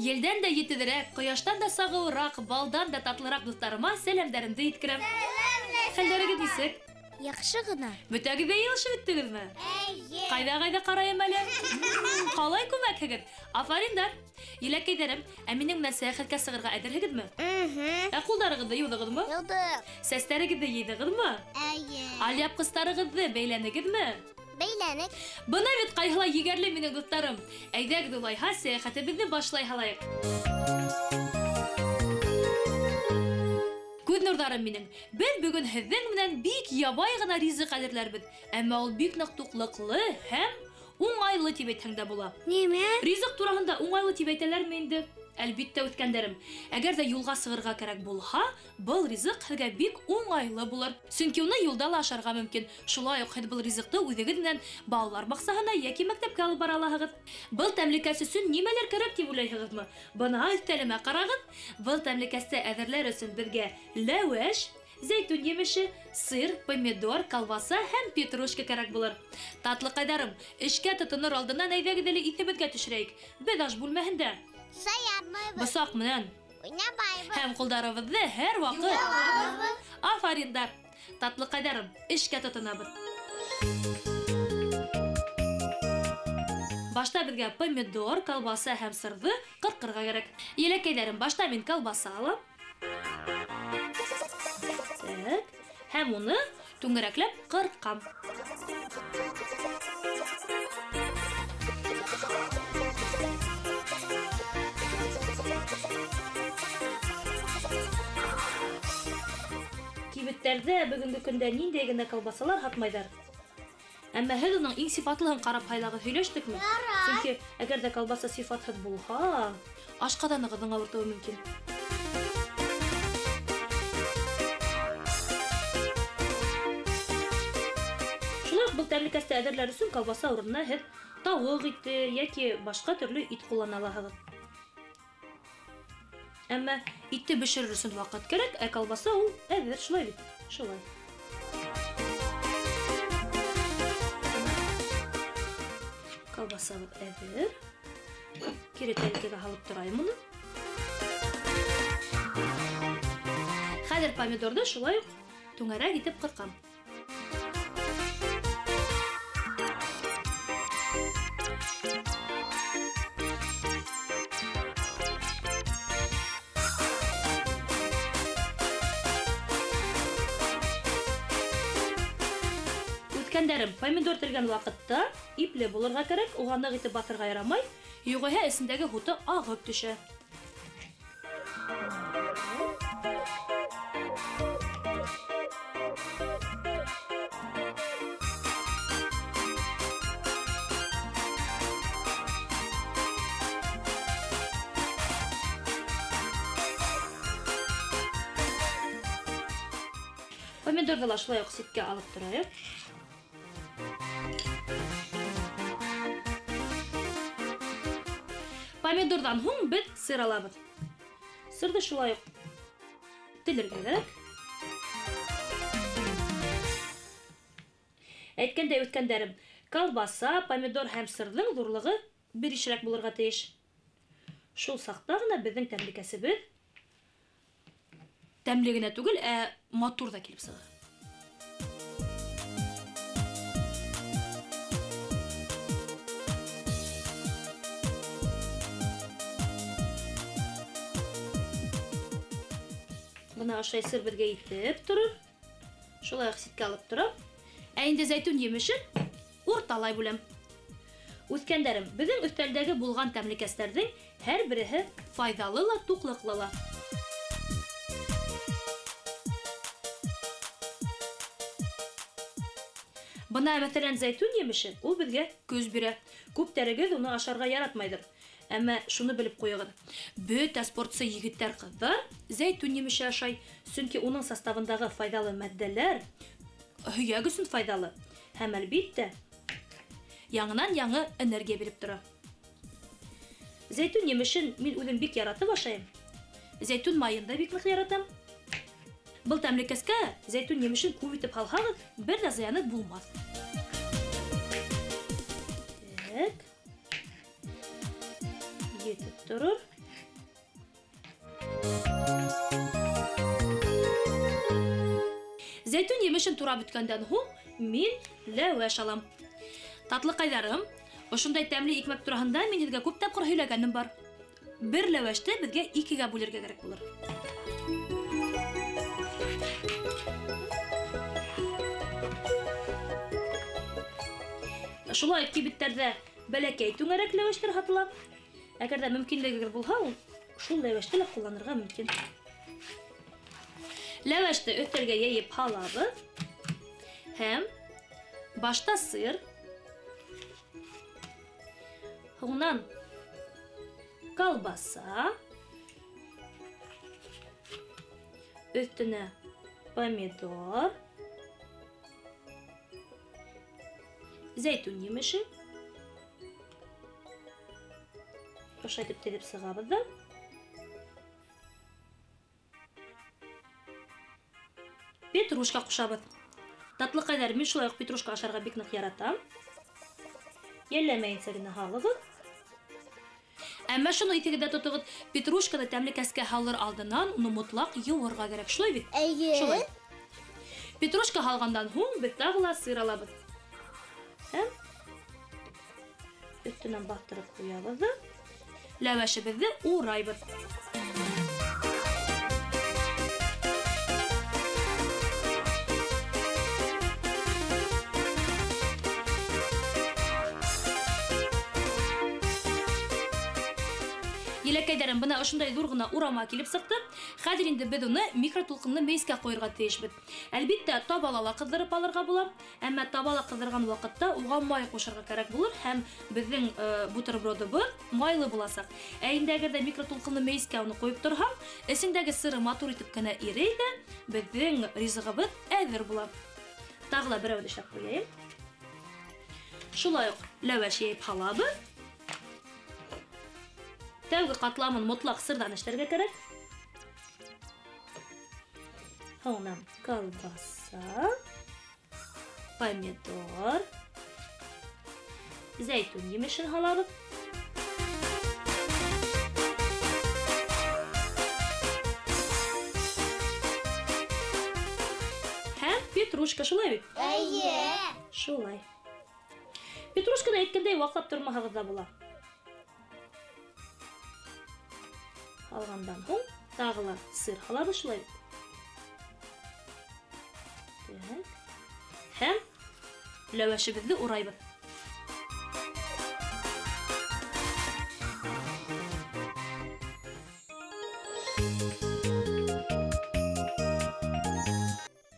Елден дә етедерәк, кояштан да сағылырақ, балдан да татлырақ дусларыма сәлемдәрімді еткерем. Хәлдәрегез нисек? Яхшы гына. Бөтәгез дә йылышып иттегезме? Әйе. Кайда карайым әле? Калай күмәкегез? Афариндар. Иләкәйдәрем, ә минең менән сәяхәткә сыгырга әзерһегезме? Ә кулдарыгызды юдыгызмы? Юдык. Сәстәрегезде йыйдыгызмы? Әйе. Алъяпкычларыгызды бәйләнегезме? Бәйләнек. Бына бит кайһылай егәрле минең дусларым. Әйдәгез улайһа сәяхәтебезне башлай һалайык. Күз нурдарым минең. Без бүген һезнең менән бик ябай гына ризык әзерләрбез. Әмма ул бик нык туклыклы һәм уңайлы дип әйтһәң дә була. Нимә? Ризык турында уңайлы дип әйтәләрме инде? Әлбиттә үткәндәрем. Әгәр дә юлга сыгырга кирәк булһа, был ризык һезгә бик уңайлы булыр. Чөнки уны юлда ла ашарга мөмкин. Шулай ук һез был ризыкты үзегез белән балалар баксаһына яки мәктәпкә алып бара алаһыгыз. Был тәмлекәс өчен нимәләр кирәк дип уйлайһыгызмы? Бына өстәлемә карагыз. Был тәмлекәсте әзерләр өчен безгә ләваш, зәйтүн емеше, сыр, помидор, колбаса һәм петрушка кирәк булыр. Татлыкайдарым, эшкә тотыныр алдыннан әйдәгез әле исебезгә төшерәйек. Без аш бүлмәһендә Саярмайбыз. бысак менән Уйнамайбыз. һәм кулдарыбызны һәр вакыт афариндар. Татлыкайдарым, эшкә тотынабыз. Башта безгә помидор, колбаса һәм сырды кыркырга кирәк. Еләкәйләрем, башта мин колбаса алам. Һәм уны түңгәрәкләп кыркам. Кибеттәрдә бүгенге көндә ниндәй генә колбасалар һатмайдар. Әмма һез уның иң сифатлыһын карап һайлагы һөйләштекме? Чөнки әгәр дә колбаса сифатһыз булһа, ашкаданыгызны авыртуы мөмкин. Шулай бу тәмлекәстә әзерләр өчен колбаса урынына һез тавык ите яки башка төрле ит куллана аласыз. Әмма итте бешерер өчен вакыт кирәк, ә колбаса ул әзер шулай бит. Шулай. Колбаса әзер. Кире тәлкәгә алып торайым уны. Хәзер помидорды шулай ук түңәрәк итеп кыркам. Үткәндәрем, помидор тергән вакытта ипле булырга кирәк, уга нык итеп батырга ярамай, югыйһә эсендәге хуты агып төшә. Помидорды ла шулай ук ситкә алып торайык. Помидордан һуң без сыр алабыз. Сырды шулай ук телергә кирәк. Әйткәндәй үткәндәрем, колбаса, помидор һәм сырның зурлыгы бер ишрәк булырга тиеш. Шул сакта гына безнең тәмлекәсебез тәмле генә түгел, ә матур да килеп сыга. Бына ошай сыр безгә итеп торыр. Шулай ук ситкә алып торам. Ә инде зәйтүн емешен урталай бүләм. Үткәндәрем, безнең өстәлдәге булган тәмлекәсләрнең һәр береһе файдалы ла, туклыклы ла. Бына мәсәлән зәйтүн емеше, ул безгә күз бирә. Күптәрегез уны ашарга яратмайдыр. Әмма шуны белеп куйыгыз. Бөтә спортчы егетләр кызлар зәйтүн емеше ашай, чөнки уның составындагы файдалы матдәләр һөяк өчен файдалы. Һәм әлбиттә яңынан яңа энергия биреп тора. Зәйтүн емешен мин үзем бик яратып ашайм. Зәйтүн майын да бик нык яратам. Был тәмлекәскә зәйтүн емешен күп итеп һалһагыз, бер дә зыяны булмас. Так. Yetib durur. Зәйтүн емешен турап беткәндән һуң мин ләваш алам. Татлыкайдарым, ошондай тәмле икмәк тураһында мин һеҙгә күп тапкыр һөйләгәнем бар. Бер ләвашты безгә икегә бүлергә кирәк булыр. Шулай кибеттәрдә бәләкәй түңәрәк ләваштар һатыла. Әгәр дә мөмкинлеге булһа, шул ләвашты ла кулланырга мөмкин. Ләвашты өҫтәлгә йәйеп һалабыҙ. Һәм башта сыр, һуңнан колбаса, өҫтөнә помидор, зәйтүн емеше. Ошай итеп тегеп сығабыҙ да. Петрушка ҡушабыҙ. Татлыҡайҙар, мин шулай уҡ петрушка ашарға бик ныҡ яратам. Йәлләмәйенсә генә һалығыҙ. Әммә шуны иҫегеҙҙә тотоғоҙ, петрушканы тәмлекәскә һалыр алдынан уны мотлаҡ йыуырға кәрәк. Шулай бит? Әйе. Шулай. Петрушка һалғандан һуң беҙ тағы ла сыр алабыҙ. Һәм өҫтөнән баҫтырып ҡуябыҙ да ләвәшебеҙҙе урайбыҙ. Еләкәйҙәрем, бына ошондай ҙур ғына урама килеп сыҡты. Хәҙер инде беҙ уны микротулҡынлы мейескә ҡуйырға тейешбеҙ. Әлбиттә, табала ла ҡыҙҙырып алырға була. Әммә табала ҡыҙҙырған ваҡытта уға май ҡушырға кәрәк булыр һәм беҙҙең бутербродыбыҙ майлы буласаҡ. Ә инде әгәр дә микротулҡынлы мейескә уны ҡуйып торһаң, эсендәге сыры матур итеп кенә ирей ҙә беҙҙең ризығыбыҙ әҙер була. Тағы ла берәүҙе эшләп ҡуяйым. Шулай уҡ ләвәш йәйеп һалабыҙ. Тәүге ҡатламын мотлаҡ сырҙан эшләргә кәрәк. Һуңынан колбаса, помидор, зәйтүн емешен һалабыҙ. Һәм петрушка, шулай бит? Әйе. Шулай. Петрушканы әйткәндәй ваҡлап тормаһағыҙ ҙа була. Алғандан һуң тағы ла сыр һалабыҙ, шулай. Һәм ләвәшебеҙҙе урайбыҙ.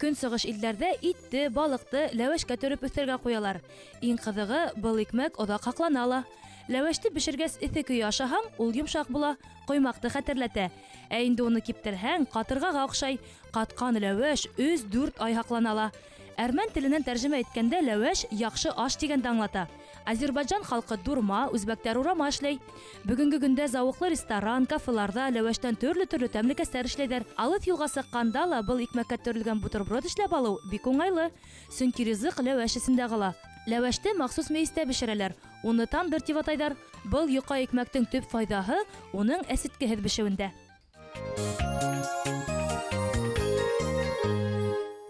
Көнсығыш илдәрҙә итте, балыҡты ләвәшкә төрөп өҫтәлгә ҡуялар. Иң ҡыҙығы, был икмәк оҙаҡ һаҡлана ла. Ләвәште бешергәс эҫе көйө ашаһаң, ул йомшаҡ була, ҡоймаҡты хәтерләтә. Ә инде уны киптерһәң, ҡатырғаға оҡшай. Ҡатҡан ләвәш 3-4 ай һаҡлана ла. Әрмән теленән тәржемә иткәндә ләвәш яҡшы аш тигәнде аңлата. Азербайджан халҡы дурма, үзбәктәр урама эшләй. Бөгөнгө көндә зауыҡлы ресторан, кафеларҙа ләвәштән төрлө тәмлекәстәр эшләйҙәр. Алыҫ юлға сыҡҡанда ла был икмәккә төрөлгән бутерброд эшләп алыу бик уңайлы. Сөнки ризыҡ ләвәш эсендә ҡала. Ләвәште махсус мейестә бешерәләр. Уны тандыр тип атайҙар. Был йоҡа икмәктең төп файҙаһы уның әсеткеһеҙ бешеүендә.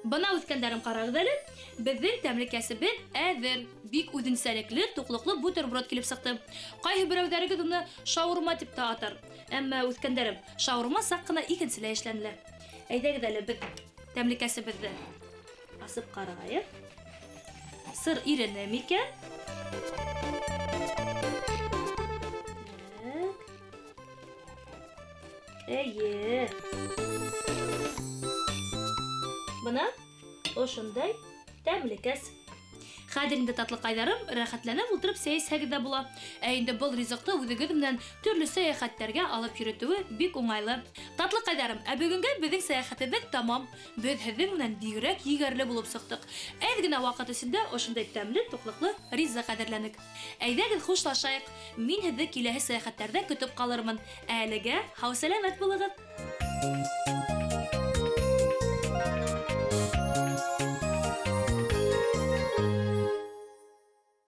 Бына үткәндәрем ҡарағыҙ әле. Беҙҙең тәмлекәсебеҙ әҙер. Бик үҙенсәлекле, туҡлыҡлы бутерброд килеп сыҡты. Ҡайһы берәүҙәрегеҙ уны шаурма тип тә атар. Әммә үткәндәрем, шаурма саҡ ҡына икенселәй эшләнелә. Әйҙәгеҙ әле беҙ тәмлекәсебеҙҙе асып ҡарайыҡ. Сыр ирене микән? Әйе. Бына ошондай тәмлекәс. Хәзер инде татлыкайдарым рәхәтләнеп утырып сәясәгә дә була. Ә инде был ризыкны үзегез белән төрле сәяхәтләргә алып йөртүе бик уңайлы. Татлыкайдарым, ә бүгенгә безнең сәяхәтебез тәмам. Без һезнең белән бигрәк егәрле булып чыктык. Әз генә вакыт эчендә ошондай тәмле, туклыклы ризык кадерләнек. Әйдәгез хушлашайык. Мин һезне киләсе сәяхәтләрдә көтеп калырмын. Әлегә һау сәламәт булыгыз.